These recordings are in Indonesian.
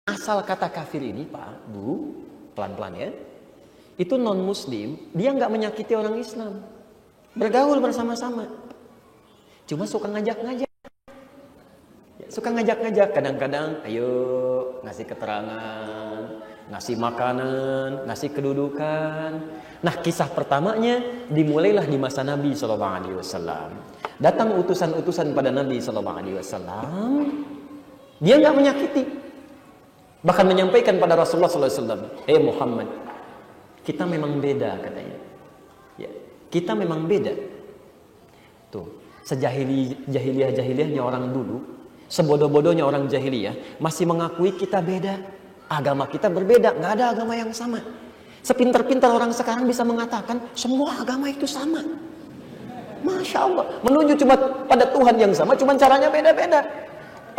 Asal kata kafir ini, Pak, Bu, pelan-pelan ya. Itu non-muslim, dia nggak menyakiti orang Islam. Bergaul bersama-sama. Cuma suka ngajak-ngajak. Suka ngajak-ngajak. Kadang-kadang, ayo ngasih keterangan, ngasih makanan, ngasih kedudukan. Nah, kisah pertamanya dimulailah di masa Nabi SAW. Datang utusan-utusan pada Nabi SAW. Dia nggak menyakiti. Bahkan menyampaikan pada Rasulullah SAW, Muhammad, kita memang beda katanya. Ya, kita memang beda. Tuh, sejahiliyah-jahiliyahnya orang dulu, sebodoh-bodohnya orang jahiliyah, masih mengakui kita beda. Agama kita berbeda, nggak ada agama yang sama. Sepintar-pintar orang sekarang bisa mengatakan semua agama itu sama. Masya Allah, menuju cuma pada Tuhan yang sama, cuma caranya beda-beda.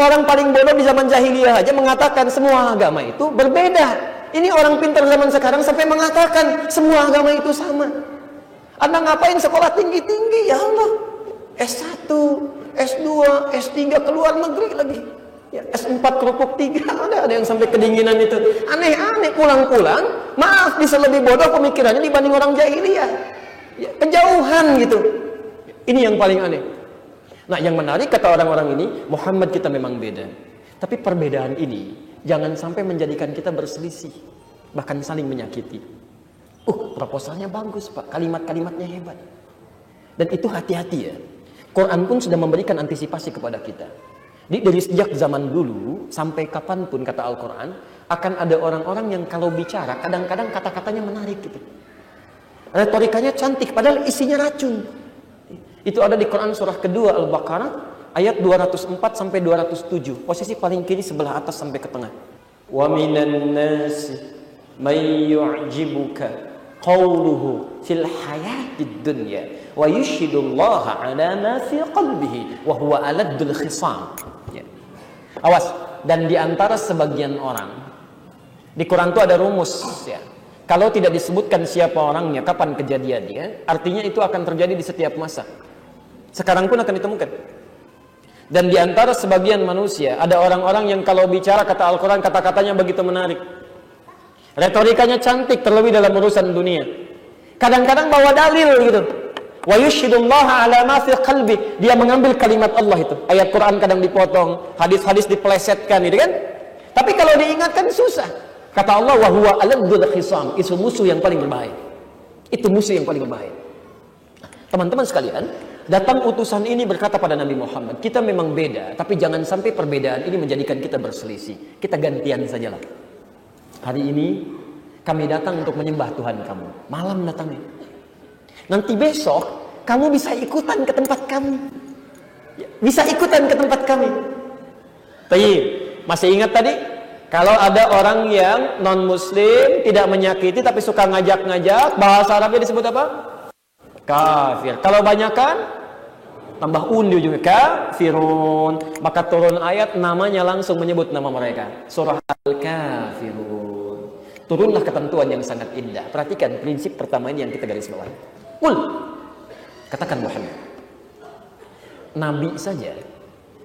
Orang paling bodoh di zaman jahiliyah aja mengatakan semua agama itu berbeda. Ini orang pintar zaman sekarang sampai mengatakan semua agama itu sama. Anda ngapain sekolah tinggi-tinggi? Ya Allah, S1, S2, S3 keluar negeri lagi. Ya, S4 kerupuk 3, ada yang sampai kedinginan itu. Aneh-aneh, pulang-pulang, maaf, bisa lebih bodoh pemikirannya dibanding orang jahiliyah. Ya, kejauhan gitu. Ini yang paling aneh. Nah, yang menarik kata orang-orang ini, Muhammad kita memang beda. Tapi perbedaan ini jangan sampai menjadikan kita berselisih, bahkan saling menyakiti. Proposalnya bagus, Pak. Kalimat-kalimatnya hebat. Dan itu hati-hati ya. Quran pun sudah memberikan antisipasi kepada kita. Dari sejak zaman dulu sampai kapanpun kata Al-Quran, akan ada orang-orang yang kalau bicara kadang-kadang kata-katanya menarik gitu. Retorikanya cantik, padahal isinya racun. Itu ada di Quran surah kedua Al-Baqarah ayat 204 sampai 207. Posisi paling kiri sebelah atas sampai ke tengah. Wa minan nasi may yu'jibuka qawluhu fil hayatid dunya wa yushhidullaha ala ma fi qalbihi wa huwa aladdul khisam. Ya. Awas, dan di antara sebagian orang di Quran itu ada rumus ya. Kalau tidak disebutkan siapa orangnya, kapan kejadiannya, artinya itu akan terjadi di setiap masa. Sekarang pun akan ditemukan. Dan di antara sebagian manusia ada orang-orang yang kalau bicara kata Al-Quran kata-katanya begitu menarik. Retorikanya cantik terlebih dalam urusan dunia. Kadang-kadang bawa dalil gitu. Wa yushhidullaha ala ma fi qalbi. Dia mengambil kalimat Allah itu. Ayat Quran kadang dipotong, hadis-hadis dipelesetkan gitu kan. Tapi kalau diingatkan susah. Kata Allah, wa huwa aladdul khisam. Itu musuh yang paling berbahaya. Itu musuh yang paling berbahaya. Teman-teman sekalian, datang utusan ini berkata pada Nabi Muhammad, kita memang beda, tapi jangan sampai perbedaan ini menjadikan kita berselisih. Kita gantian sajalah. Hari ini kami datang untuk menyembah Tuhan kamu. Malam datangnya. Nanti besok kamu bisa ikutan ke tempat kami. Bisa ikutan ke tempat kami. Tapi masih ingat tadi? Kalau ada orang yang non-muslim, tidak menyakiti tapi suka ngajak-ngajak, bahasa Arabnya disebut apa? Kafir. Kalau banyakan tambah undi juga kafirun, maka turun ayat namanya langsung menyebut nama mereka, surah Al-Kafirun. Turunlah ketentuan yang sangat indah. Perhatikan prinsip pertama ini yang kita garis bawahi. Katakan Muhammad, Nabi saja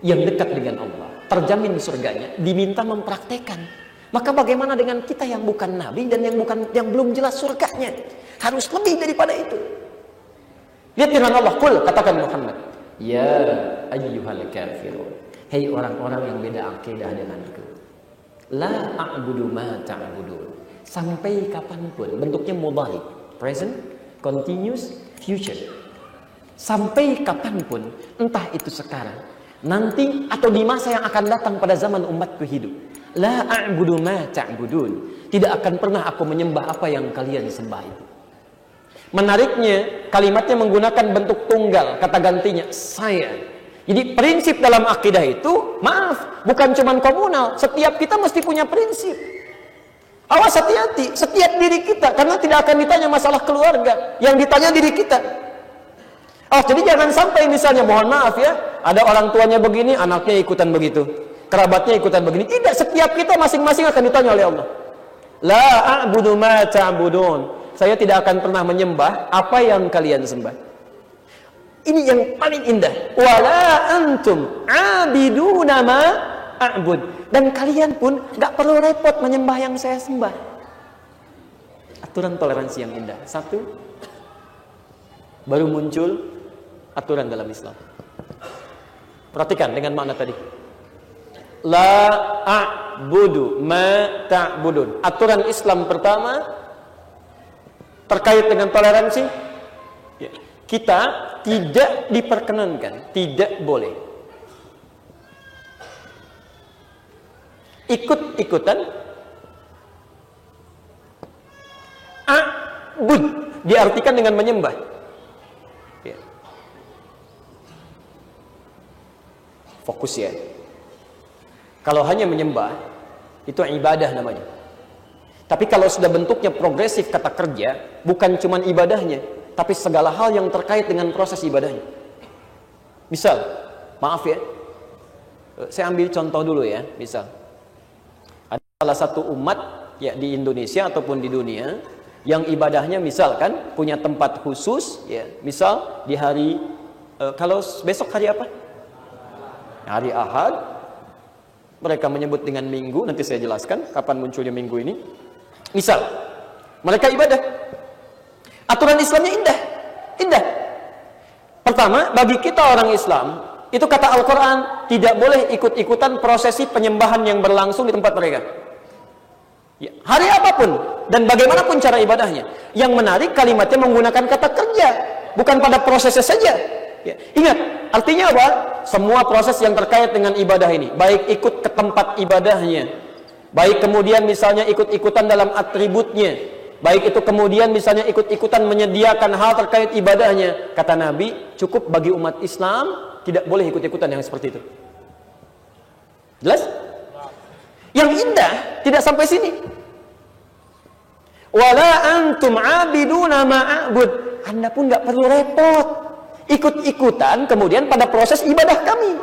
yang dekat dengan Allah, terjamin surganya, diminta mempraktekkan. Maka bagaimana dengan kita yang bukan Nabi dan yang belum jelas surganya? Harus lebih daripada itu. Lihat firman Allah, katakan Muhammad, ya ayyuhal kafirun, hei orang-orang yang beda akidah denganku, la a'budu ma ta'budun. Sampai kapanpun, bentuknya mudhari, present, continuous, future. Sampai kapanpun, entah itu sekarang, nanti atau di masa yang akan datang pada zaman umatku hidup, la a'budu ma ta'budun. Tidak akan pernah aku menyembah apa yang kalian sembah itu. Menariknya, kalimatnya menggunakan bentuk tunggal, kata gantinya saya. Jadi prinsip dalam akidah itu, maaf, bukan cuma komunal. Setiap kita mesti punya prinsip. Awas, hati-hati, setiap diri kita, karena tidak akan ditanya masalah keluarga, yang ditanya diri kita. Jadi jangan sampai misalnya, mohon maaf ya, ada orang tuanya begini, anaknya ikutan begitu, kerabatnya ikutan begini. Tidak, setiap kita masing-masing akan ditanya oleh Allah. La a'budu ma ta'budun. Saya tidak akan pernah menyembah apa yang kalian sembah. Ini yang paling indah. Wala antum abiduna ma a'bud. Dan kalian pun nggak perlu repot menyembah yang saya sembah. Aturan toleransi yang indah. Satu, baru muncul aturan dalam Islam. Perhatikan dengan makna tadi. La a'budu ma ta'budun. Aturan Islam pertama terkait dengan toleransi, kita tidak diperkenankan, tidak boleh ikut-ikutan a'bud, diartikan dengan menyembah. Fokus ya. Kalau hanya menyembah, itu ibadah namanya. Tapi kalau sudah bentuknya progresif kata kerja, bukan cuman ibadahnya, tapi segala hal yang terkait dengan proses ibadahnya. Misal, maaf ya, saya ambil contoh dulu ya. Misal, ada salah satu umat ya di Indonesia ataupun di dunia yang ibadahnya misalkan punya tempat khusus ya. Misal di hari kalau besok hari apa? Hari Ahad. Mereka menyebut dengan minggu, nanti saya jelaskan kapan munculnya minggu ini. Misal, mereka ibadah. Aturan Islamnya indah. Indah. Pertama, bagi kita orang Islam, itu kata Al-Quran, tidak boleh ikut-ikutan prosesi penyembahan yang berlangsung di tempat mereka. Ya, hari apapun, dan bagaimanapun cara ibadahnya. Yang menarik kalimatnya menggunakan kata kerja, bukan pada prosesnya saja. Ya, ingat, artinya apa? Semua proses yang terkait dengan ibadah ini, baik ikut ke tempat ibadahnya, baik kemudian misalnya ikut-ikutan dalam atributnya, baik itu kemudian misalnya ikut-ikutan menyediakan hal terkait ibadahnya. Kata Nabi, cukup bagi umat Islam, tidak boleh ikut-ikutan yang seperti itu. Jelas? Yang indah tidak sampai sini. Wala antum abiduna ma'abud. Anda pun nggak perlu repot ikut-ikutan kemudian pada proses ibadah kami.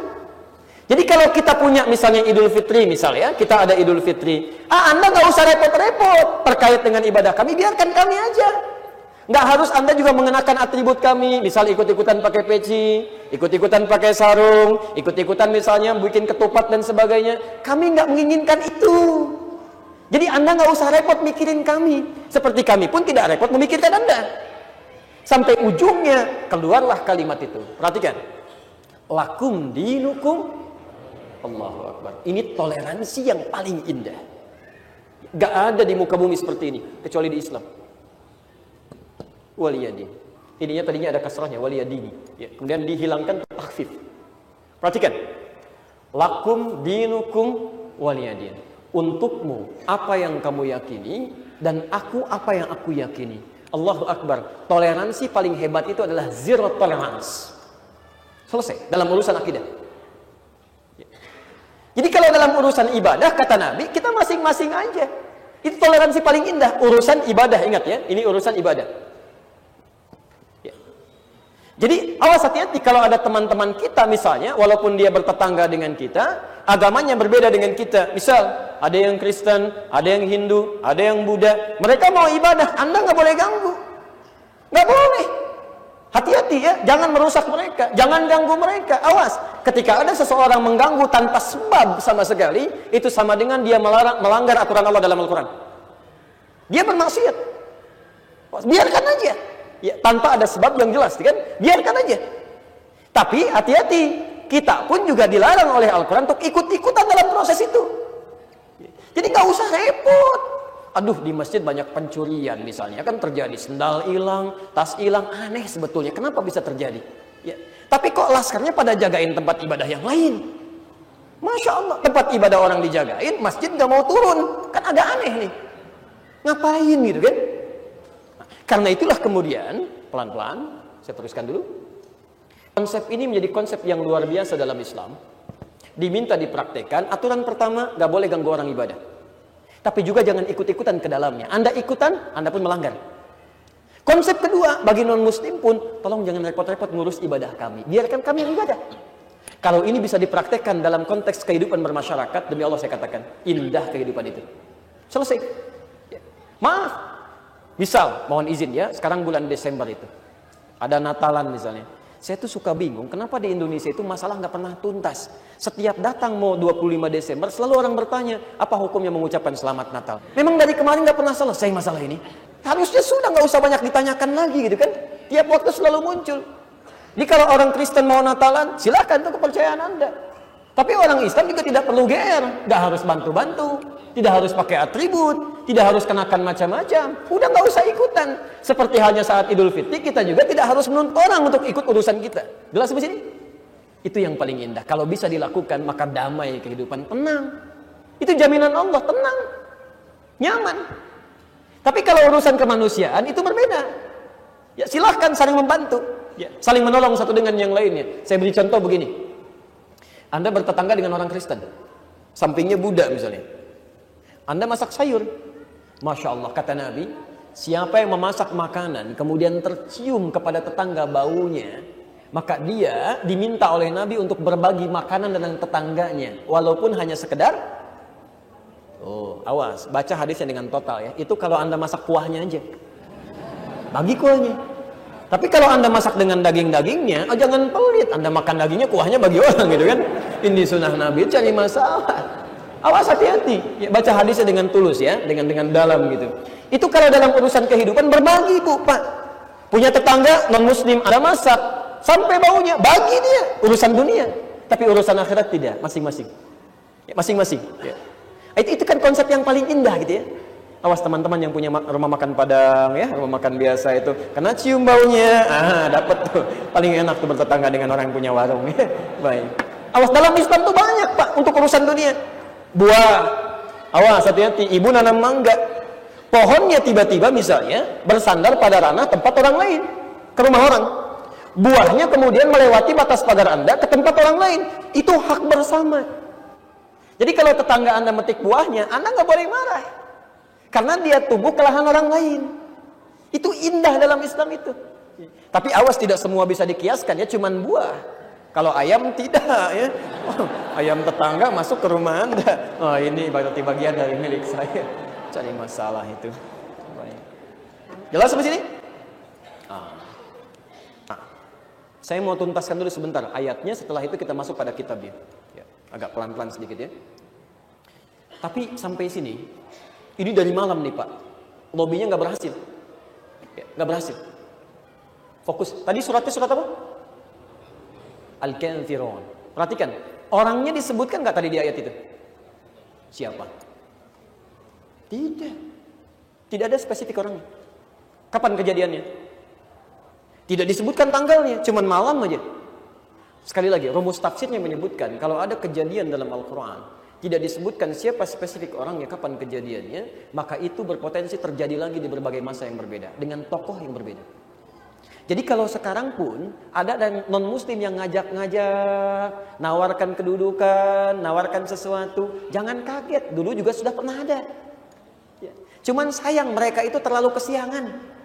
Jadi kalau kita punya misalnya Idul Fitri misalnya, kita ada Idul Fitri, Anda nggak usah repot-repot terkait dengan ibadah kami, biarkan kami aja. Nggak harus Anda juga mengenakan atribut kami, misal ikut-ikutan pakai peci, ikut-ikutan pakai sarung, ikut-ikutan misalnya bikin ketupat dan sebagainya. Kami nggak menginginkan itu. Jadi Anda nggak usah repot mikirin kami, seperti kami pun tidak repot memikirkan Anda. Sampai ujungnya keluarlah kalimat itu. Perhatikan. Lakum dinukum. Allahu Akbar. Ini toleransi yang paling indah. Gak ada di muka bumi seperti ini kecuali di Islam. Waliyadin. Ininya tadinya ada kasrahnya waliyadini. Ya, kemudian dihilangkan takhfif. Perhatikan. Lakum dinukum waliyadin. Untukmu apa yang kamu yakini dan aku apa yang aku yakini. Allahu Akbar. Toleransi paling hebat itu adalah zero tolerance. Selesai dalam urusan akidah. Jadi kalau dalam urusan ibadah kata Nabi, kita masing-masing aja. Itu toleransi paling indah, urusan ibadah. Ingat ya, ini urusan ibadah. Ya. Jadi awas hati-hati kalau ada teman-teman kita misalnya, walaupun dia bertetangga dengan kita, agamanya berbeda dengan kita. Misal ada yang Kristen, ada yang Hindu, ada yang Buddha. Mereka mau ibadah, Anda nggak boleh ganggu. Nggak boleh. Hati-hati ya, jangan merusak mereka, jangan ganggu mereka. Awas, ketika ada seseorang mengganggu tanpa sebab sama sekali, itu sama dengan dia melanggar aturan Allah dalam Al-Quran. Dia bermaksiat. Biarkan aja. Ya, tanpa ada sebab yang jelas, kan? Biarkan aja. Tapi hati-hati, kita pun juga dilarang oleh Al-Quran untuk ikut-ikutan dalam proses itu. Jadi nggak usah repot. Aduh, di masjid banyak pencurian misalnya, kan terjadi sendal hilang, tas hilang, aneh sebetulnya. Kenapa bisa terjadi? Ya. Tapi kok laskarnya pada jagain tempat ibadah yang lain? Masya Allah, tempat ibadah orang dijagain, masjid nggak mau turun, kan agak aneh nih. Ngapain gitu kan? Nah, karena itulah kemudian pelan-pelan, saya teruskan dulu. Konsep ini menjadi konsep yang luar biasa dalam Islam. Diminta dipraktekkan. Aturan pertama, nggak boleh ganggu orang ibadah. Tapi juga jangan ikut-ikutan ke dalamnya. Anda ikutan, Anda pun melanggar. Konsep kedua, bagi non-muslim pun, tolong jangan repot-repot ngurus ibadah kami. Biarkan kami yang ibadah. Kalau ini bisa dipraktekkan dalam konteks kehidupan bermasyarakat, demi Allah saya katakan, indah kehidupan itu. Selesai. Ya. Maaf. Misal, mohon izin ya, sekarang bulan Desember itu. Ada Natalan misalnya. Saya tuh suka bingung, kenapa di Indonesia itu masalah nggak pernah tuntas. Setiap datang mau 25 Desember, selalu orang bertanya, apa hukumnya mengucapkan Selamat Natal? Memang dari kemarin nggak pernah selesai masalah ini. Harusnya sudah nggak usah banyak ditanyakan lagi gitu kan. Tiap waktu selalu muncul. Jadi kalau orang Kristen mau Natalan, silakan, itu kepercayaan Anda. Tapi orang Islam juga tidak perlu GR, nggak harus bantu-bantu, tidak harus pakai atribut, tidak harus kenakan macam-macam. Udah nggak usah ikutan. Seperti halnya saat Idul Fitri, kita juga tidak harus menuntut orang untuk ikut urusan kita. Jelas sampai sini? Itu yang paling indah. Kalau bisa dilakukan, maka damai kehidupan, tenang. Itu jaminan Allah, tenang, nyaman. Tapi kalau urusan kemanusiaan itu berbeda. Ya silahkan saling membantu, ya, saling menolong satu dengan yang lainnya. Saya beri contoh begini. Anda bertetangga dengan orang Kristen, sampingnya Buddha misalnya. Anda masak sayur, Masya Allah, kata Nabi, siapa yang memasak makanan kemudian tercium kepada tetangga baunya, maka dia diminta oleh Nabi untuk berbagi makanan dengan tetangganya, walaupun hanya sekedar, oh awas, baca hadisnya dengan total ya. Itu kalau Anda masak kuahnya aja, bagi kuahnya. Tapi kalau Anda masak dengan daging-dagingnya, oh jangan pelit. Anda makan dagingnya, kuahnya bagi orang gitu kan. Ini sunnah Nabi, cari masalah. Awas, hati-hati. Ya, baca hadisnya dengan tulus ya, dengan dalam gitu. Itu kalau dalam urusan kehidupan berbagi Bu, Pak. Punya tetangga non-muslim, Anda masak sampai baunya, bagi dia. Urusan dunia. Tapi urusan akhirat tidak, masing-masing. Ya, masing-masing. Ya. Itu kan konsep yang paling indah gitu ya. Awas teman-teman yang punya rumah makan Padang ya, rumah makan biasa itu, kena cium baunya, dapat tuh. Paling enak tuh bertetangga dengan orang yang punya warung ya. Baik. Awas, dalam Islam tuh banyak Pak untuk urusan dunia. Buah, awas hati-hati, ibu nanam mangga. Pohonnya tiba-tiba misalnya bersandar pada ranah tempat orang lain, ke rumah orang. Buahnya kemudian melewati batas pagar Anda ke tempat orang lain. Itu hak bersama. Jadi kalau tetangga Anda metik buahnya, Anda nggak boleh marah. Karena dia tumbuh ke lahan orang lain. Itu indah dalam Islam itu. Tapi awas, tidak semua bisa dikiaskan ya, cuman buah. Kalau ayam tidak ya. Oh, ayam tetangga masuk ke rumah Anda. Oh, ini berarti bagian dari milik saya. Cari masalah itu. Baik. Jelas sampai sini? Saya mau tuntaskan dulu sebentar ayatnya, setelah itu kita masuk pada kitabnya. Ya, agak pelan-pelan sedikit ya. Tapi sampai sini, ini dari malam nih Pak, lobbynya nggak berhasil, ya, nggak berhasil. Fokus. Tadi suratnya surat apa? Al-Kafirun. Perhatikan, orangnya disebutkan nggak tadi di ayat itu? Siapa? Tidak. Tidak ada spesifik orangnya. Kapan kejadiannya? Tidak disebutkan tanggalnya, cuman malam aja. Sekali lagi, rumus tafsirnya menyebutkan kalau ada kejadian dalam Al-Quran tidak disebutkan siapa spesifik orangnya, kapan kejadiannya, maka itu berpotensi terjadi lagi di berbagai masa yang berbeda, dengan tokoh yang berbeda. Jadi kalau sekarang pun ada non-muslim yang ngajak-ngajak, nawarkan kedudukan, nawarkan sesuatu, jangan kaget, dulu juga sudah pernah ada. Ya. Cuman sayang mereka itu terlalu kesiangan.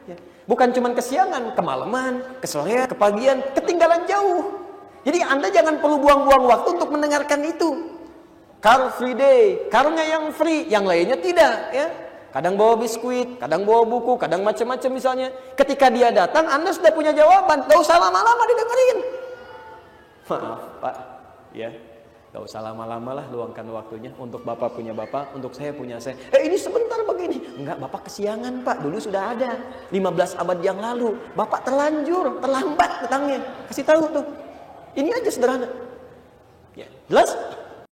Ya. Bukan cuman kesiangan, kemalaman, kesorean, kepagian, ketinggalan jauh. Jadi Anda jangan perlu buang-buang waktu untuk mendengarkan itu. Car free day, karnya yang free, yang lainnya tidak ya. Kadang bawa biskuit, kadang bawa buku, kadang macam-macam misalnya. Ketika dia datang, Anda sudah punya jawaban, gak usah lama-lama didengerin. Maaf Pak, ya, gak usah lama-lama lah, luangkan waktunya. Untuk Bapak punya Bapak, untuk saya punya saya. Ini sebentar begini. Enggak, Bapak kesiangan Pak, dulu sudah ada 15 abad yang lalu. Bapak terlanjur, terlambat datangnya. Kasih tahu tuh. Ini aja sederhana. Ya, jelas?